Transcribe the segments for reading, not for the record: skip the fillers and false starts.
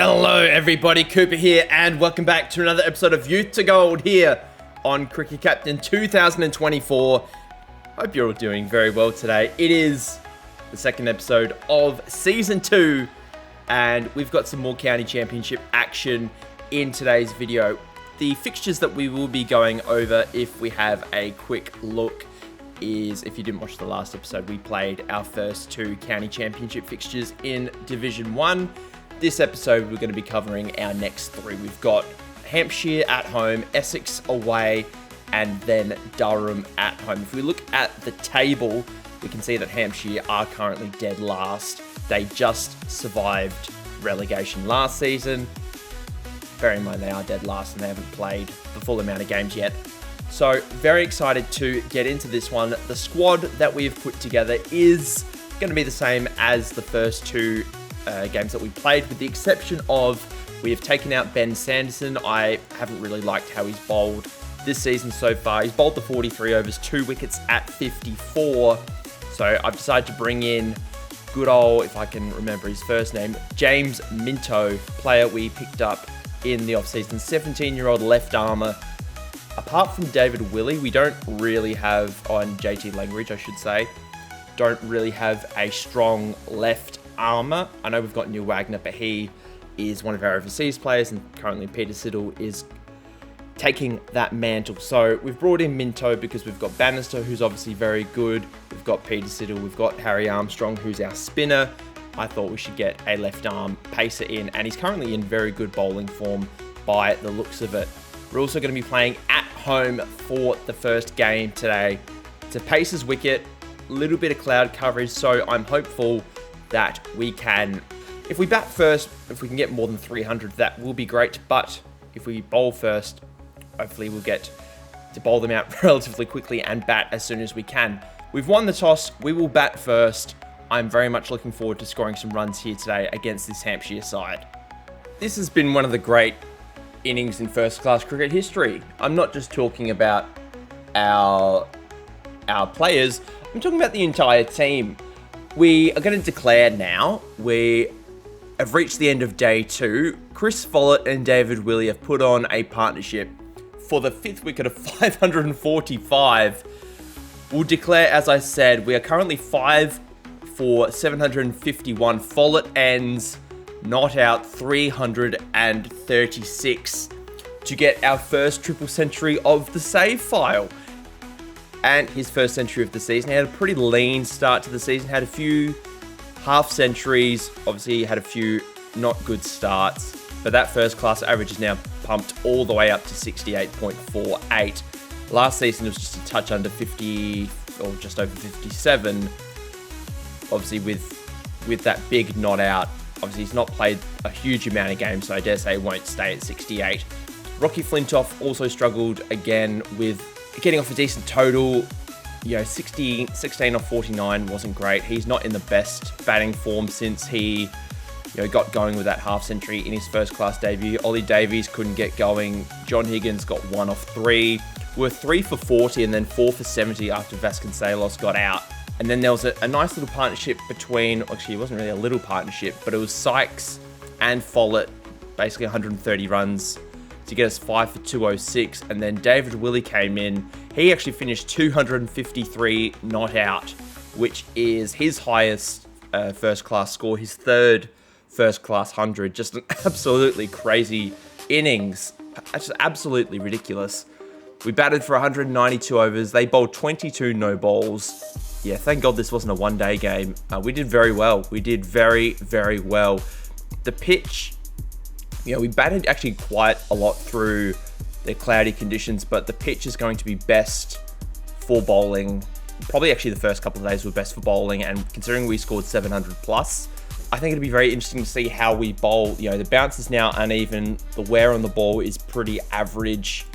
Hello everybody, Cooper here, and welcome back to another episode of Youth to Gold here on Cricket Captain 2024. Hope you're all doing very well today. It is the second episode of Season 2, and we've got some more County Championship action in today's video. The fixtures that we will be going over, if we have a quick look, is, if you didn't watch the last episode, we played our first two County Championship fixtures in Division 1. This episode, we're going to be covering our next three. We've got Hampshire at home, Essex away, and then Durham at home. If we look at the table, we can see that Hampshire are currently dead last. They just survived relegation last season. Bear in mind, they are dead last and they haven't played the full amount of games yet. So, very excited to get into this one. The squad that we have put together is going to be the same as the first two games that we played, with the exception of we have taken out Ben Sanderson. I haven't really liked how he's bowled this season so far. He's bowled the 43 overs, 2 wickets at 54. So I've decided to bring in good old, if I can remember his first name, James Minto, player we picked up in the off-season, 17-year-old left armour. Apart from David Willey, we don't really have, on JT Langridge I should say, don't really have a strong left armour. I know we've got Neil Wagner, but he is one of our overseas players, and currently Peter Siddle is taking that mantle. So we've brought in Minto because we've got Bannister, who's obviously very good. We've got Peter Siddle, we've got Harry Armstrong, who's our spinner. I thought we should get a left arm pacer in, and he's currently in very good bowling form by the looks of it. We're also going to be playing at home for the first game today. It's a Pacers wicket, a little bit of cloud coverage, so I'm hopeful that we can, if we bat first, if we can get more than 300, that will be great. But if we bowl first, hopefully we'll get to bowl them out relatively quickly and bat as soon as we can. We've won the toss, we will bat first. I'm very much looking forward to scoring some runs here today against this Hampshire side. This has been one of the great innings in first-class cricket history. I'm not just talking about our players, I'm talking about the entire team. We are going to declare now. We have reached the end of day 2. Chris Follett and David Willey have put on a partnership for the 5th wicket of 545. We'll declare, as I said, we are currently 5 for 751. Follett ends not out 336 to get our first triple century of the save file. And his first century of the season. He had a pretty lean start to the season, had a few half centuries, obviously he had a few not good starts, but that first class average is now pumped all the way up to 68.48. Last season it was just a touch under 50, or just over 57, obviously with that big not out. Obviously he's not played a huge amount of games, so I dare say he won't stay at 68. Rocky Flintoff also struggled again with getting off a decent total. 16 off 49 wasn't great. He's not in the best batting form since he got going with that half century in his first class debut. Ollie Davies couldn't get going. John Higgins got 1 off 3. We're 3 for 40 and then 4 for 70 after Vasconcelos got out. And then there was a nice little partnership between, actually it wasn't really a little partnership, but it was Sykes and Follett, basically 130 runs to get us 5 for 206, and then David Willey came in. He actually finished 253 not out, which is his highest first class score, his third first class 100. Just an absolutely crazy innings, just absolutely ridiculous. We batted for 192 overs. They bowled 22 no balls. Yeah, thank God this wasn't a one-day game. We did very well. We did very, very well. The pitch, we batted actually quite a lot through the cloudy conditions, but the pitch is going to be best for bowling. Probably actually the first couple of days were best for bowling, and considering we scored 700 plus, I think it'd be very interesting to see how we bowl. The bounce is now uneven. The wear on the ball is pretty average.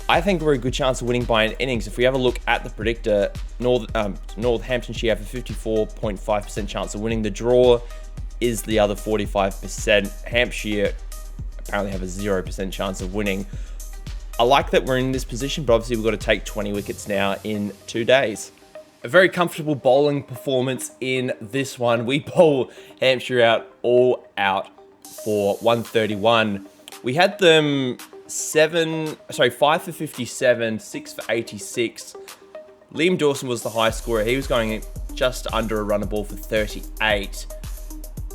I think we're a good chance of winning by an innings. If we have a look at the predictor, Northamptonshire have a 54.5% chance of winning. The draw is the other 45%. Hampshire apparently have a 0% chance of winning. I like that we're in this position, but obviously we've got to take 20 wickets now in 2 days. A very comfortable bowling performance in this one. We bowl Hampshire out all out for 131. We had them 5 for 57, 6 for 86. Liam Dawson was the high scorer. He was going just under a runner ball for 38.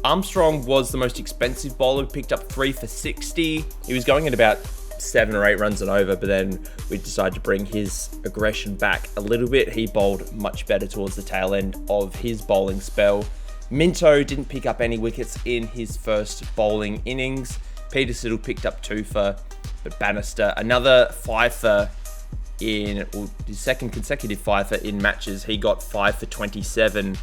Armstrong was the most expensive bowler, picked up 3 for 60. He was going at about 7 or 8 runs and over, but then we decided to bring his aggression back a little bit. He bowled much better towards the tail end of his bowling spell. Minto didn't pick up any wickets in his first bowling innings. Peter Siddle picked up 2 for, but Bannister, another 5 for his second consecutive 5 for in matches. He got 5 for 27.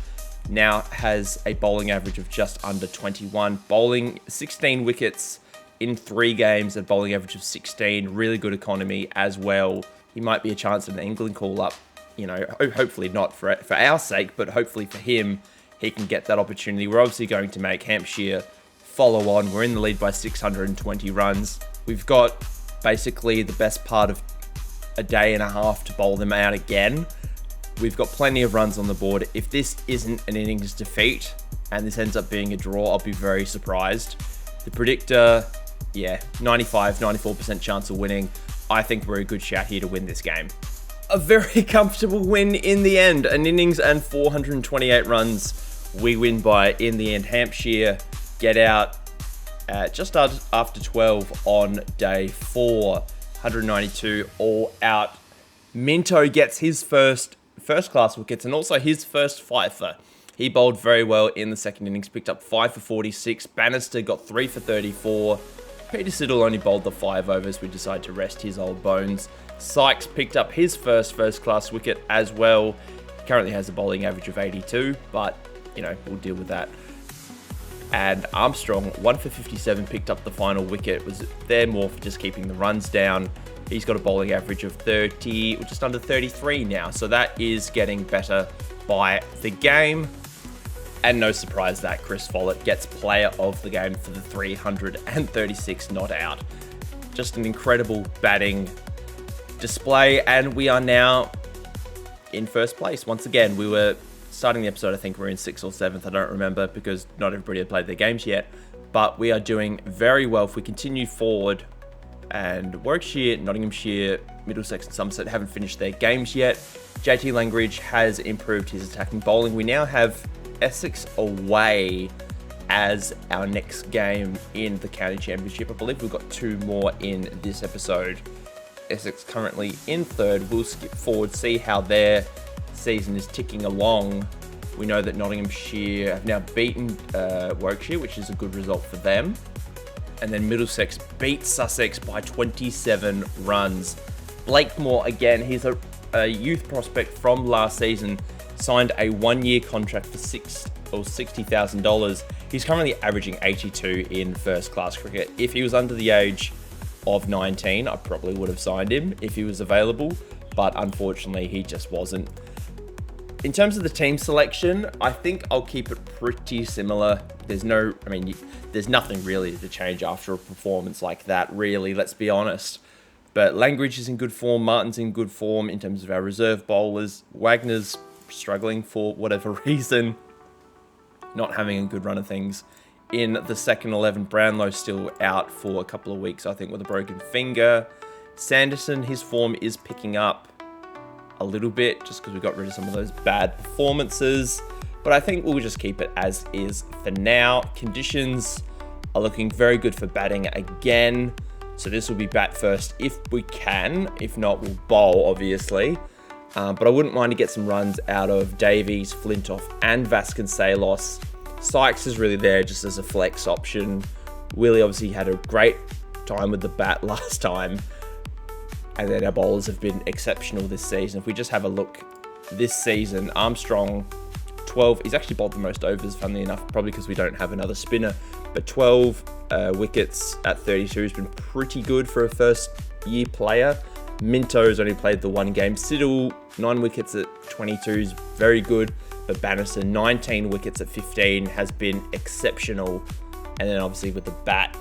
Now has a bowling average of just under 21. Bowling 16 wickets in 3 games, a bowling average of 16. Really good economy as well. He might be a chance of an England call-up. Hopefully not for our sake, but hopefully for him, he can get that opportunity. We're obviously going to make Hampshire follow on. We're in the lead by 620 runs. We've got basically the best part of a day and a half to bowl them out again. We've got plenty of runs on the board. If this isn't an innings defeat and this ends up being a draw, I'll be very surprised. The predictor, 94% chance of winning. I think we're a good shout here to win this game. A very comfortable win in the end. An innings and 428 runs we win by in the end. Hampshire get out at just after 12 on day 4. 192 all out. Minto gets his first class wickets and also his first fifer. He bowled very well in the second innings, picked up 5 for 46. Bannister got 3 for 34. Peter Siddle only bowled the 5 overs. We decided to rest his old bones. Sykes picked up his first class wicket as well. He currently has a bowling average of 82, but we'll deal with that. And Armstrong, 1 for 57, picked up the final wicket. Was there more for just keeping the runs down. He's got a bowling average of 30, just under 33 now. So that is getting better by the game. And no surprise that Chris Follett gets player of the game for the 336 not out. Just an incredible batting display. And we are now in first place. Once again, we were starting the episode, I think we're in 6th or 7th. I don't remember because not everybody had played their games yet. But we are doing very well. If we continue forward, and Warwickshire, Nottinghamshire, Middlesex and Somerset haven't finished their games yet. JT Langridge has improved his attacking bowling. We now have Essex away as our next game in the county championship. I believe we've got 2 more in this episode. Essex currently in 3rd. We'll skip forward, see how their season is ticking along. We know that Nottinghamshire have now beaten Warwickshire, which is a good result for them. And then Middlesex beat Sussex by 27 runs. Blakemore, again, he's a youth prospect from last season, signed a 1-year contract for $60,000. He's currently averaging 82 in first class cricket. If he was under the age of 19, I probably would have signed him if he was available, but unfortunately he just wasn't. In terms of the team selection, I think I'll keep it pretty similar. There's nothing really to change after a performance like that, really, let's be honest. But Langridge is in good form, Martin's in good form in terms of our reserve bowlers. Wagner's struggling for whatever reason, not having a good run of things. In the second 11, Brownlow's still out for a couple of weeks, I think, with a broken finger. Sanderson, his form is picking up a little bit just because we got rid of some of those bad performances, but I think we'll just keep it as is for now. Conditions are looking very good for batting again, so this will be bat first if we can. If not, we'll bowl, obviously, but I wouldn't mind to get some runs out of Davies, Flintoff and Vasconcelos. Sykes is really there just as a flex option. Willie obviously had a great time with the bat last time. And then our bowlers have been exceptional this season. If we just have a look this season, Armstrong, 12. He's actually bowled the most overs, funnily enough, probably because we don't have another spinner. But 12 wickets at 32 has been pretty good for a first-year player. Minto's only played the 1 game. Siddle, 9 wickets at 22 is very good. But Bannister, 19 wickets at 15 has been exceptional. And then obviously with the bat,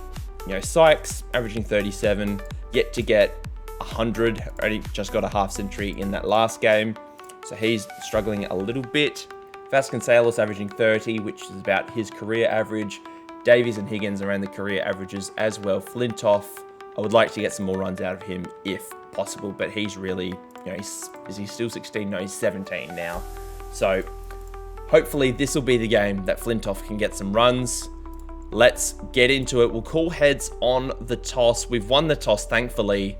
Sykes averaging 37, yet to get 100, only just got a half century in that last game, so he's struggling a little bit. Vasconcelos averaging 30, which is about his career average. Davies and Higgins around the career averages as well. Flintoff, I would like to get some more runs out of him if possible, but he's really, is he still 16? No, he's 17 now. So hopefully this will be the game that Flintoff can get some runs. Let's get into it. We'll call heads on the toss. We've won the toss, thankfully.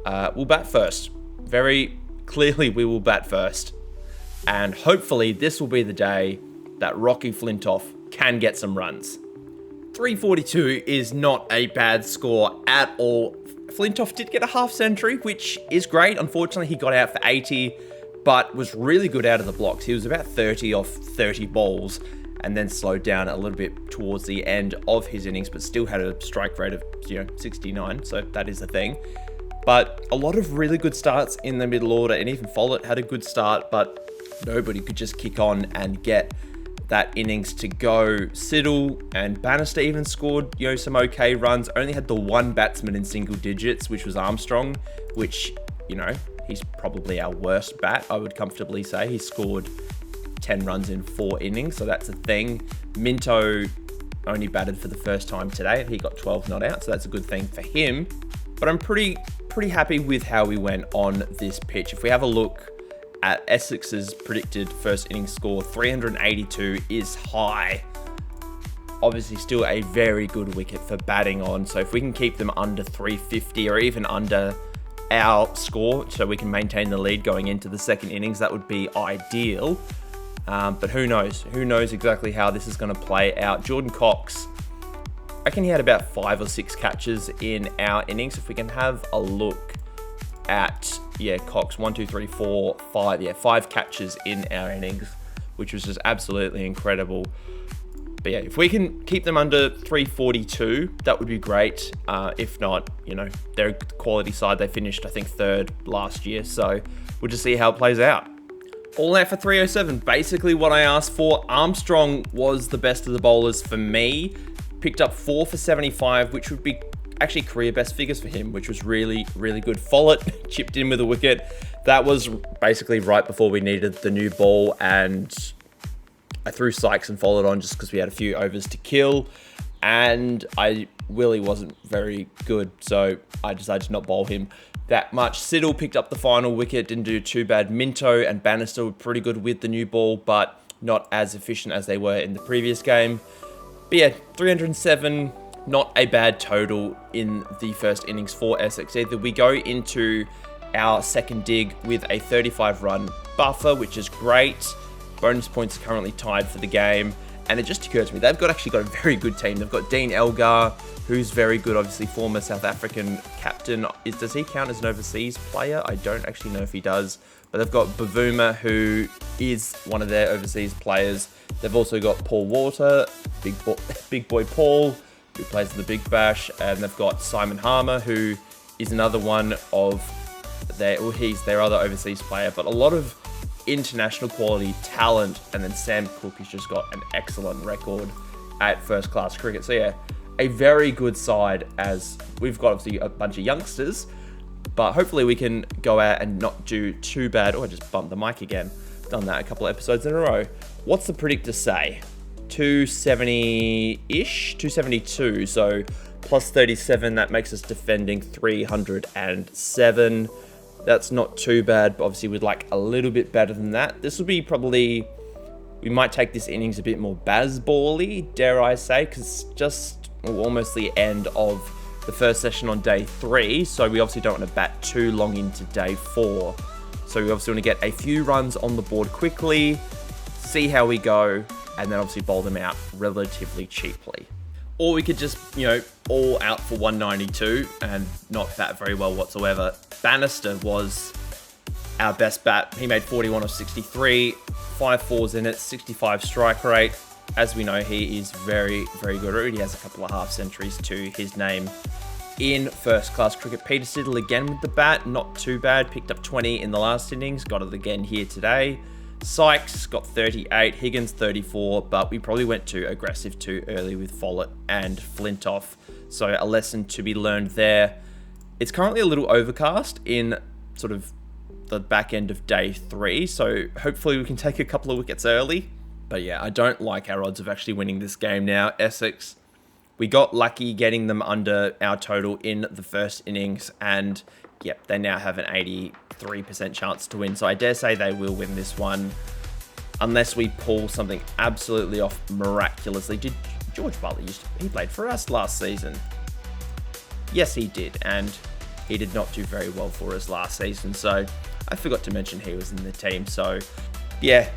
We'll bat first. Very clearly we will bat first. And hopefully this will be the day that Rocky Flintoff can get some runs. 342 is not a bad score at all. Flintoff did get a half century, which is great. Unfortunately, he got out for 80, but was really good out of the blocks. He was about 30 off 30 balls and then slowed down a little bit towards the end of his innings, but still had a strike rate of 69, so that is the thing. But a lot of really good starts in the middle order, and even Follett had a good start, but nobody could just kick on and get that innings to go. Siddle and Bannister even scored, some okay runs. Only had the one batsman in single digits, which was Armstrong, which, he's probably our worst bat, I would comfortably say. He scored 10 runs in 4 innings, so that's a thing. Minto only batted for the first time today, and he got 12 not out, so that's a good thing for him. But I'm pretty happy with how we went on this pitch. If we have a look at Essex's predicted first innings score, 382 is high. Obviously still a very good wicket for batting on, so if we can keep them under 350 or even under our score so we can maintain the lead going into the second innings, that would be ideal. But who knows? Who knows exactly how this is going to play out. Jordan Cox, I reckon he had about 5 or 6 catches in our innings. If we can have a look at, Cox, 1, 2, 3, 4, 5, 5 catches in our innings, which was just absolutely incredible. But if we can keep them under 342, that would be great. If not, they're a quality side. They finished, I think, 3rd last year, so we'll just see how it plays out. All out for 307, basically what I asked for. Armstrong was the best of the bowlers for me. Picked up 4 for 75, which would be actually career best figures for him, which was really, really good. Follett chipped in with a wicket. That was basically right before we needed the new ball, and I threw Sykes and Follett on just because we had a few overs to kill, and Willie wasn't very good, so I decided to not bowl him that much. Siddle picked up the final wicket, didn't do too bad. Minto and Bannister were pretty good with the new ball, but not as efficient as they were in the previous game. But 307, not a bad total in the first innings for Essex either. We go into our second dig with a 35-run buffer, which is great. Bonus points are currently tied for the game. And it just occurred to me, they've actually got a very good team. They've got Dean Elgar, who's very good, obviously former South African captain. Does he count as an overseas player? I don't actually know if he does. But they've got Bavuma, who is one of their overseas players. They've also got Paul Walter, big boy Paul, who plays in the Big Bash. And they've got Simon Harmer, who is another one of he's their other overseas player. But a lot of international quality talent, and then Sam Cook has just got an excellent record at first class cricket. So a very good side, as we've got obviously a bunch of youngsters, but hopefully we can go out and not do too bad. I just bumped the mic again. Done that a couple of episodes in a row. What's the predictor say? 270-ish, 272. So plus 37, that makes us defending 307. That's not too bad, but obviously we'd like a little bit better than that. This will be probably, we might take this innings a bit more Bazball-y, dare I say, because just almost the end of the first session on day 3, so we obviously don't want to bat too long into day 4. So we obviously want to get a few runs on the board quickly, see how we go, and then obviously bowl them out relatively cheaply. Or we could just, all out for 192 and not bat very well whatsoever. Bannister was our best bat. He made 41 of 63, 5 fours in it, 65 strike rate. As we know, he is very, very good. Already has a couple of half centuries to his name in first class cricket. Peter Siddle again with the bat, not too bad. Picked up 20 in the last innings, got it again here today. Sykes got 38, Higgins 34, but we probably went too aggressive too early with Follett and Flintoff. So a lesson to be learned there. It's currently a little overcast in sort of the back end of day 3, so hopefully we can take a couple of wickets early. But I don't like our odds of actually winning this game now. Essex We got lucky getting them under our total in the first innings, and yep, they now have an 83% chance to win. So I dare say they will win this one, unless we pull something absolutely off miraculously. Did George Butler he played for us last season? Yes, he did, and he did not do very well for us last season. So I forgot to mention he was in the team. So yeah,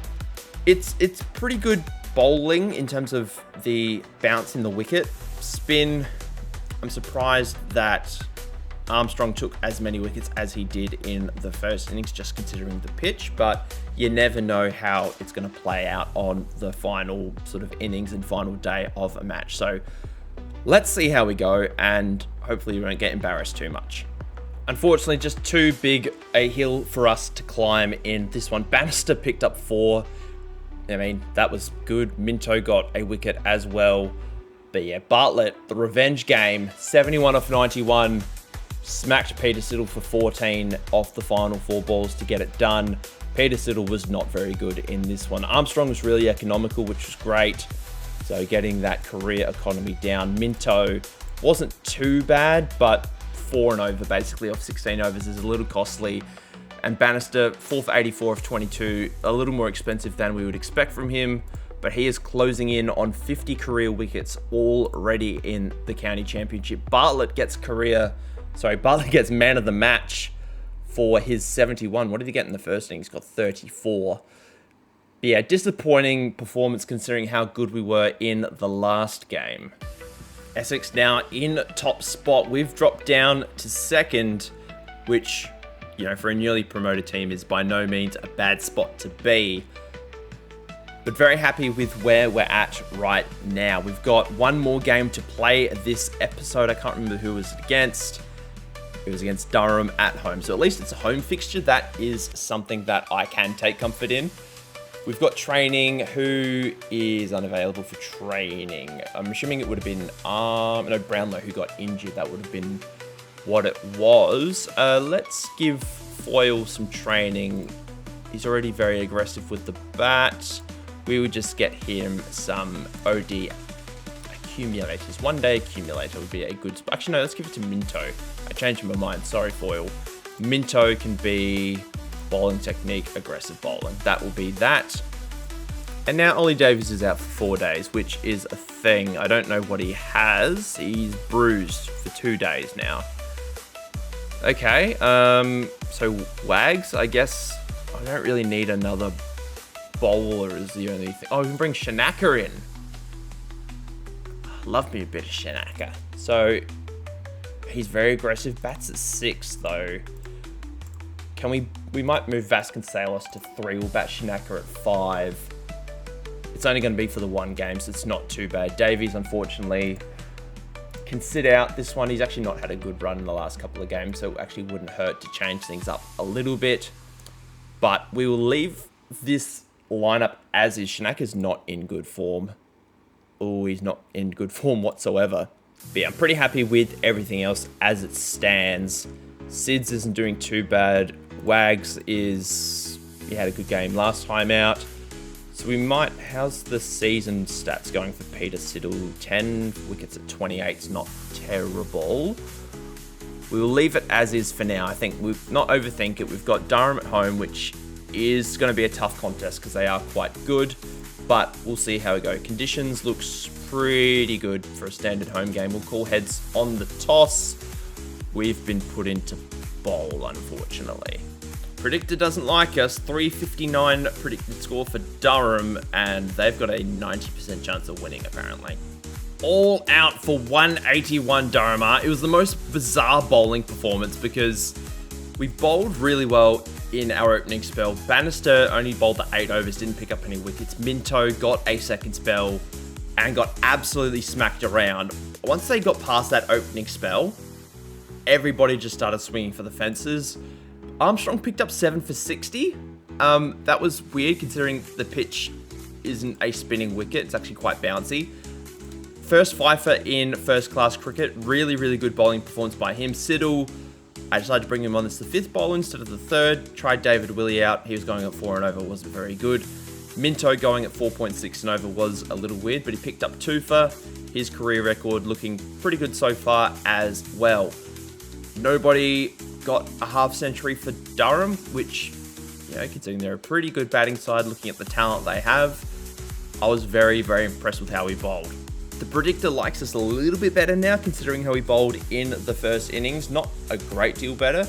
it's pretty good bowling in terms of the bounce in the wicket. Spin, I'm surprised that Armstrong took as many wickets as he did in the first innings, just considering the pitch, but you never know how it's going to play out on the final sort of innings and final day of a match. So let's see how we go, and hopefully we won't get embarrassed too much. Unfortunately, just too big a hill for us to climb in this one. Bannister picked up 4. I mean, that was good. Minto got a wicket as well. But yeah, Bartlett, the revenge game, 71 off 91, smacked Peter Siddle for 14 off the final 4 balls to get it done. Peter Siddle was not very good in this one. Armstrong was really economical, which was great. So getting that career economy down. Minto wasn't too bad, but 4 and over basically off 16 overs is a little costly. And Bannister, 4 for 84 of 22, a little more expensive than we would expect from him. But he is closing in on 50 career wickets already in the county championship. Bartlett gets man of the match for his 71. What did he get in the first inning? He's got 34. But yeah, disappointing performance considering how good we were in the last game. Essex now in top spot. We've dropped down to second, which, you know, for a newly promoted team is by no means a bad spot to be. But very happy with where we're at right now. We've got one more game to play this episode. I can't remember who it was against. It was against Durham at home. So at least it's a home fixture. That is something that I can take comfort in. We've got training. Who is unavailable for training? I'm assuming it would have been Brownlow who got injured. That would have been what it was. Let's give Foyle some training. He's already very aggressive with the bat. We would just get him some OD accumulators. 1 day accumulator would be a good spot. Actually, no, let's give it to Minto. I changed my mind. Sorry, Foyle. Minto can be bowling technique, aggressive bowling. That will be that. And now Ollie Davies is out for 4 days, which is a thing. I don't know what he has. He's bruised for 2 days now. Okay, so Wags, I guess I don't really need another bowler is the only thing. Oh, we can bring Shanaka in. Love me a bit of Shanaka. So he's very aggressive. Bats at 6 though. Can we might move Vasconcelos to 3. We'll bat Shanaka at 5. It's only going to be for the 1 game, so it's not too bad. Davies, unfortunately, can sit out this one. He's actually not had a good run in the last couple of games, so it actually wouldn't hurt to change things up a little bit. But we will leave this lineup as is. Shanaka's not in good form. Oh, he's not in good form whatsoever. But yeah, I'm pretty happy with everything else as it stands. Sids isn't doing too bad. Wags he had a good game last time out. So we might, how's the season stats going for Peter Siddle? 10 wickets at 28 is not terrible. We will leave it as is for now. I think we'll not overthink it. We've got Durham at home, which is going to be a tough contest because they are quite good, but we'll see how we go. Conditions looks pretty good for a standard home game. We'll call heads on the toss. We've been put into bowl, unfortunately. Predictor doesn't like us. 359 predicted score for Durham, and they've got a 90% chance of winning, apparently. All out for 181 Durham. It was the most bizarre bowling performance because we bowled really well in our opening spell. Bannister only bowled the 8 overs, didn't pick up any wickets. Minto got a second spell and got absolutely smacked around. Once they got past that opening spell, everybody just started swinging for the fences. Armstrong picked up 7 for 60. That was weird considering the pitch isn't a spinning wicket. It's actually quite bouncy. First fifer in first class cricket. Really, really good bowling performance by him. Siddle, I decided to bring him on as the 5th bowler instead of the 3rd. Tried David Willey out. He was going at 4 and over. Wasn't very good. Minto going at 4.6 and over was a little weird, but he picked up 2 for his career record, looking pretty good so far as well. Nobody got a half century for Durham, which, considering they're a pretty good batting side, looking at the talent they have, I was very, very impressed with how he bowled. The predictor likes us a little bit better now, considering how he bowled in the first innings. Not a great deal better.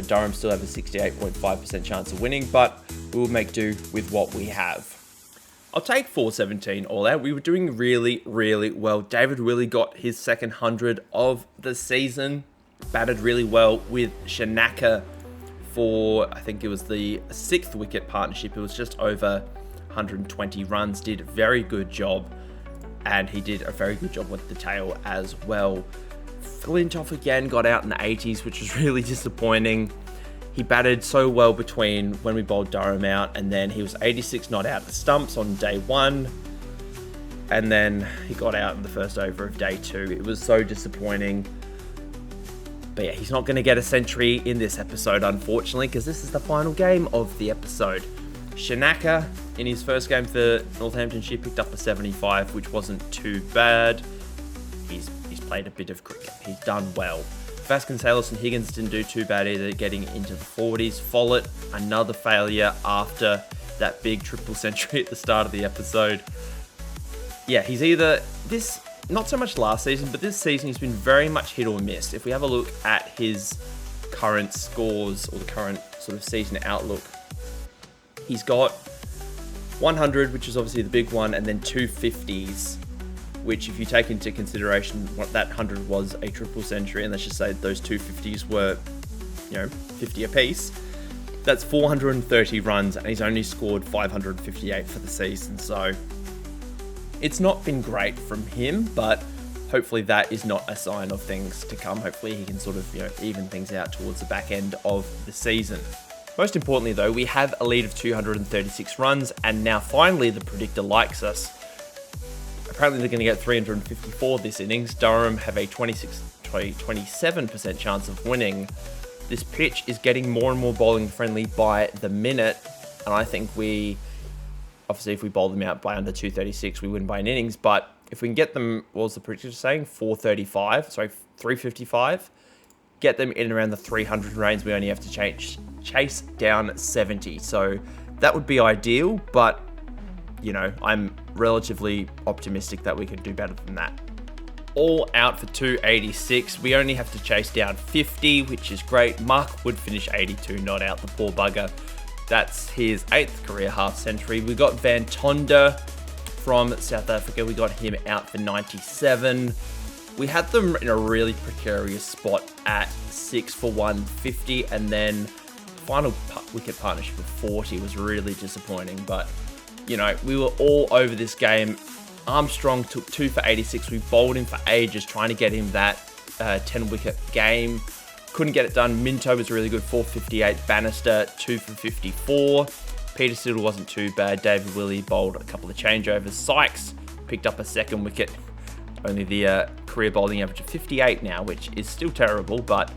Durham still have a 68.5% chance of winning, but we'll make do with what we have. I'll take 417 all out. We were doing really, really well. David Willey got his second 100 of the season. Batted really well with Shanaka for, I think it was the 6th wicket partnership. It was just over 120 runs. Did a very good job. And he did a very good job with the tail as well. Flintoff again got out in the 80s, which was really disappointing. He batted so well between when we bowled Durham out, and then he was 86 not out at the stumps on day 1. And then he got out in the first over of day 2. It was so disappointing. But yeah, he's not going to get a century in this episode, unfortunately, because this is the final game of the episode. Shanaka, in his first game for Northamptonshire, picked up a 75, which wasn't too bad. He's played a bit of cricket. He's done well. Vasconcelos and Higgins didn't do too bad either, getting into the 40s. Follett, another failure after that big triple century at the start of the episode. Yeah, he's either this, not so much last season, but this season he's been very much hit or miss. If we have a look at his current scores or the current sort of season outlook, he's got 100, which is obviously the big one, and then 2 50s, which if you take into consideration what that 100 was a triple century, and let's just say those 2 50s were, 50 apiece, that's 430 runs, and he's only scored 558 for the season. So it's not been great from him, but hopefully that is not a sign of things to come. Hopefully he can sort of, even things out towards the back end of the season. Most importantly though, we have a lead of 236 runs, and now finally the predictor likes us. Apparently they're going to get 354 this innings. Durham have a 27% chance of winning. This pitch is getting more and more bowling friendly by the minute, and I think obviously if we bowl them out by under 236, we win by an innings, but if we can get them, what was the predictor saying? 355, get them in around the 300 range, we only have to chase down 70. So that would be ideal, but I'm relatively optimistic that we can do better than that. All out for 286. We only have to chase down 50, which is great. Mark would finish 82 not out, the poor bugger. That's his 8th career half century. We got Van Tonder from South Africa. We got him out for 97. We had them in a really precarious spot at 6 for 150, and then final wicket partnership of 40 was really disappointing, but we were all over this game. Armstrong took 2 for 86. We bowled him for ages, trying to get him that 10 wicket game. Couldn't get it done. Minto was really good, 458. Bannister, 2 for 54. Peter Siddle wasn't too bad. David Willey bowled a couple of changeovers. Sykes picked up a 2nd wicket. Only the career bowling average of 58 now, which is still terrible, but,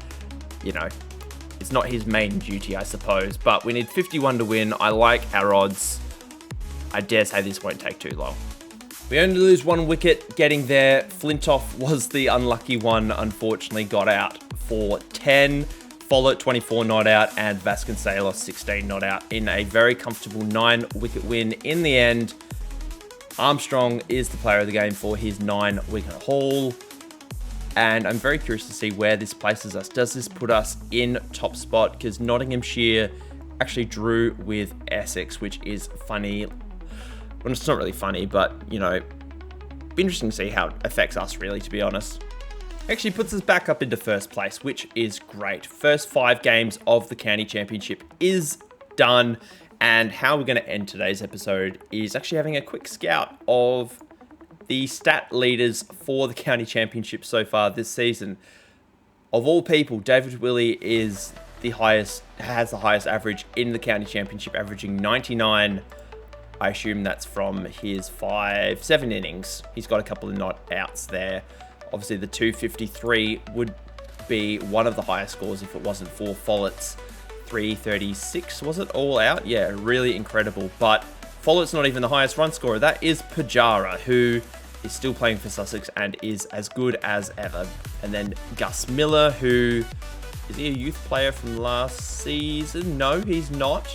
it's not his main duty, I suppose. But we need 51 to win. I like our odds. I dare say this won't take too long. We only lose 1 wicket getting there. Flintoff was the unlucky one, unfortunately, got out for 10. Follett, 24 not out, and Vasconcelos, 16 not out in a very comfortable 9-wicket win in the end. Armstrong is the player of the game for his 9-wicket haul, and I'm very curious to see where this places us. Does this put us in top spot? Because Nottinghamshire actually drew with Essex, which is funny. Well, it's not really funny, but, be interesting to see how it affects us, really, to be honest. Actually puts us back up into first place, which is great. First 5 games of the county championship is done, and how we're going to end today's episode is actually having a quick scout of the stat leaders for the county championship so far this season. Of all people, David Willey has the highest average in the county championship, averaging 99. I assume that's from his 7 innings. He's got a couple of not outs there. Obviously, the 253 would be one of the highest scores if it wasn't for Follett's 336, was it, all out? Yeah, really incredible. But Follett's not even the highest run scorer. That is Pajara, who is still playing for Sussex and is as good as ever. And then Gus Miller, who... Is he a youth player from last season? No, he's not.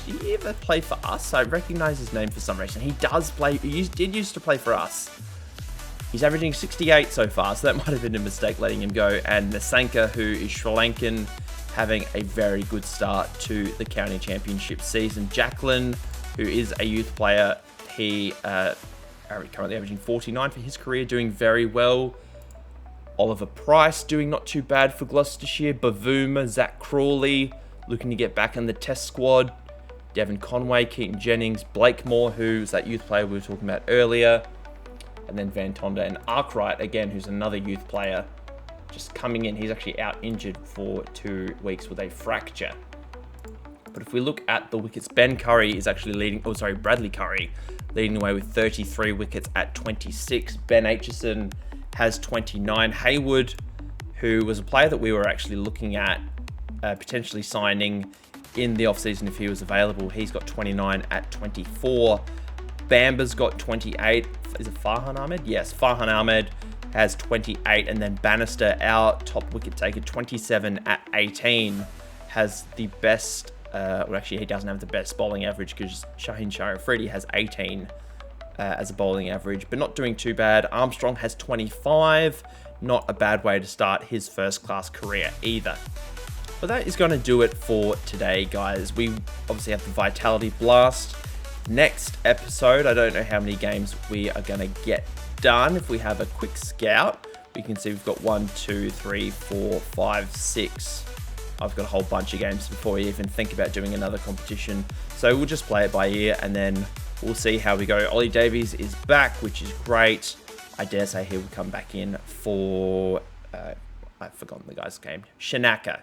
Did he ever play for us? I recognise his name for some reason. He does play... He did used to play for us. He's averaging 68 so far, so that might have been a mistake letting him go. And Nasanka, who is Sri Lankan, having a very good start to the county championship season. Jacqueline, who is a youth player, he currently averaging 49 for his career, doing very well. Oliver Price doing not too bad for Gloucestershire. Bavuma, Zach Crawley looking to get back in the test squad. Devon Conway, Keaton Jennings, Blake Moore, who's that youth player we were talking about earlier. And then Van Tonda and Arkwright, again, who's another youth player, just coming in. He's actually out injured for 2 weeks with a fracture. But if we look at the wickets, Ben Curry is actually leading, Bradley Curry leading the way with 33 wickets at 26. Ben Aitchison has 29. Haywood, who was a player that we were actually looking at potentially signing in the offseason if he was available, he's got 29 at 24. Bamba's got 28. Is it Farhan Ahmed? Yes, Farhan Ahmed has 28. And then Bannister, our top wicket taker, 27 at 18, has the best... well, actually, he doesn't have the best bowling average because Shaheen Sharifredi has 18 as a bowling average, but not doing too bad. Armstrong has 25. Not a bad way to start his first-class career either. But that is going to do it for today, guys. We obviously have the Vitality Blast. Next episode, I don't know how many games we are going to get done. If we have a quick scout, we can see we've got 1, 2, 3, 4, 5, 6. I've got a whole bunch of games before we even think about doing another competition. So we'll just play it by ear and then we'll see how we go. Ollie Davies is back, which is great. I dare say he will come back in for... I've forgotten the guy's name. Shanaka.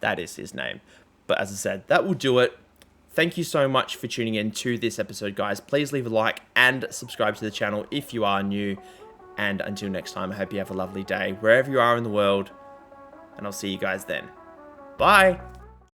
That is his name. But as I said, that will do it. Thank you so much for tuning in to this episode, guys. Please leave a like and subscribe to the channel if you are new. And until next time, I hope you have a lovely day wherever you are in the world. And I'll see you guys then. Bye.